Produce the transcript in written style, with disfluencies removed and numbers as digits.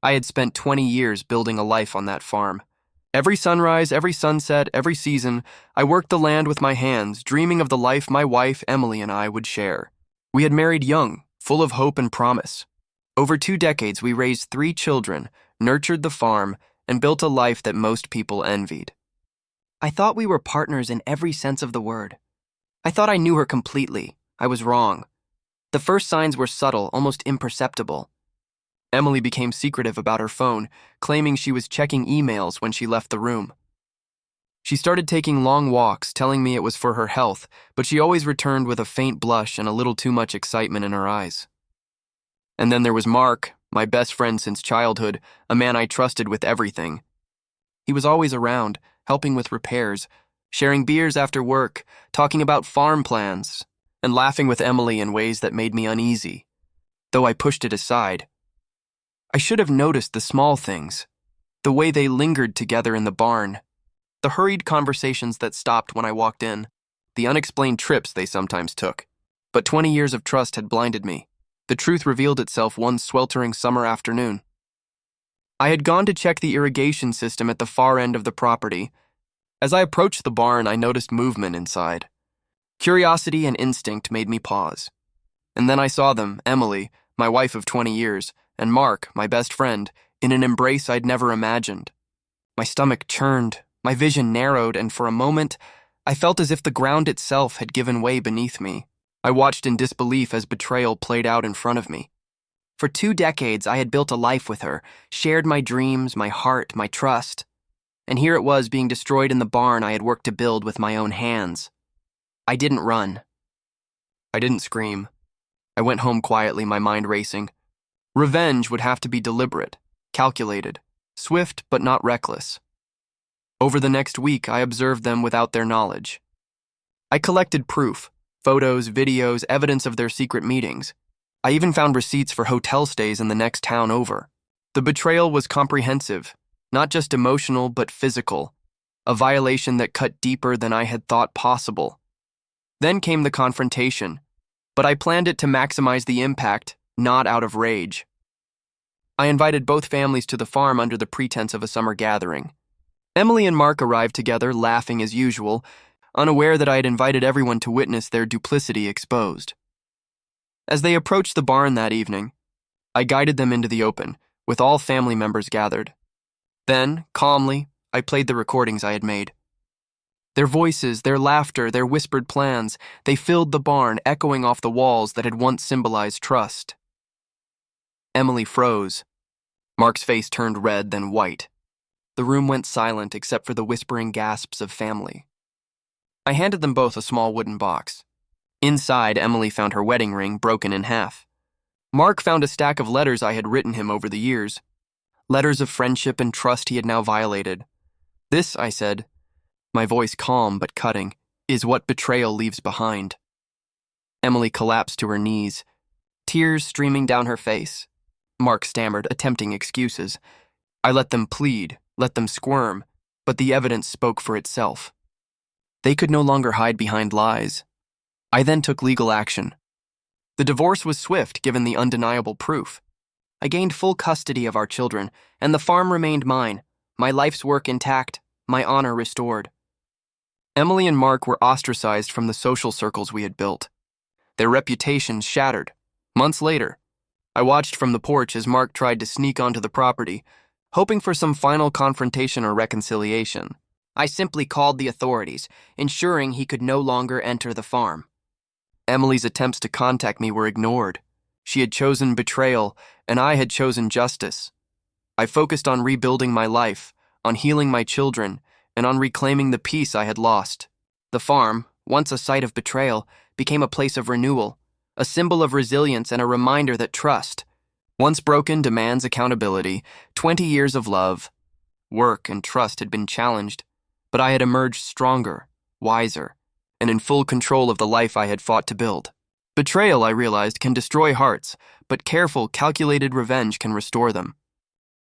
I had spent 20 years building a life on that farm. Every sunrise, every sunset, every season, I worked the land with my hands, dreaming of the life my wife, Emily, and I would share. We had married young, full of hope and promise. Over 2 decades, we raised 3 children, nurtured the farm, and built a life that most people envied. I thought we were partners in every sense of the word. I thought I knew her completely. I was wrong. The first signs were subtle, almost imperceptible. Emily became secretive about her phone, claiming she was checking emails when she left the room. She started taking long walks, telling me it was for her health, but she always returned with a faint blush and a little too much excitement in her eyes. And then there was Mark, my best friend since childhood, a man I trusted with everything. He was always around, helping with repairs, sharing beers after work, talking about farm plans, and laughing with Emily in ways that made me uneasy, though I pushed it aside. I should have noticed the small things, the way they lingered together in the barn, the hurried conversations that stopped when I walked in, the unexplained trips they sometimes took. But 20 years of trust had blinded me. The truth revealed itself one sweltering summer afternoon. I had gone to check the irrigation system at the far end of the property. As I approached the barn, I noticed movement inside. Curiosity and instinct made me pause. And then I saw them, Emily, my wife of 20 years, and Mark, my best friend, in an embrace I'd never imagined. My stomach churned, my vision narrowed, and for a moment, I felt as if the ground itself had given way beneath me. I watched in disbelief as betrayal played out in front of me. For 2 decades, I had built a life with her, shared my dreams, my heart, my trust. And here it was being destroyed in the barn I had worked to build with my own hands. I didn't run. I didn't scream. I went home quietly, my mind racing. Revenge would have to be deliberate, calculated, swift but not reckless. Over the next week, I observed them without their knowledge. I collected proof, photos, videos, evidence of their secret meetings. I even found receipts for hotel stays in the next town over. The betrayal was comprehensive, not just emotional but physical, a violation that cut deeper than I had thought possible. Then came the confrontation, but I planned it to maximize the impact, not out of rage. I invited both families to the farm under the pretense of a summer gathering. Emily and Mark arrived together, laughing as usual, unaware that I had invited everyone to witness their duplicity exposed. As they approached the barn that evening, I guided them into the open, with all family members gathered. Then, calmly, I played the recordings I had made. Their voices, their laughter, their whispered plans, they filled the barn, echoing off the walls that had once symbolized trust. Emily froze. Mark's face turned red, then white. The room went silent except for the whispering gasps of family. I handed them both a small wooden box. Inside, Emily found her wedding ring broken in half. Mark found a stack of letters I had written him over the years. Letters of friendship and trust he had now violated. This, I said, my voice calm but cutting, is what betrayal leaves behind. Emily collapsed to her knees, tears streaming down her face. Mark stammered, attempting excuses. I let them plead, let them squirm, but the evidence spoke for itself. They could no longer hide behind lies. I then took legal action. The divorce was swift, given the undeniable proof. I gained full custody of our children, and the farm remained mine, my life's work intact, my honor restored. Emily and Mark were ostracized from the social circles we had built. Their reputations shattered. Months later, I watched from the porch as Mark tried to sneak onto the property, hoping for some final confrontation or reconciliation. I simply called the authorities, ensuring he could no longer enter the farm. Emily's attempts to contact me were ignored. She had chosen betrayal, and I had chosen justice. I focused on rebuilding my life, on healing my children, and on reclaiming the peace I had lost. The farm, once a site of betrayal, became a place of renewal, a symbol of resilience and a reminder that trust, once broken, demands accountability. 20 years of love, work, and trust had been challenged, but I had emerged stronger, wiser, and in full control of the life I had fought to build. Betrayal, I realized, can destroy hearts, but careful, calculated revenge can restore them.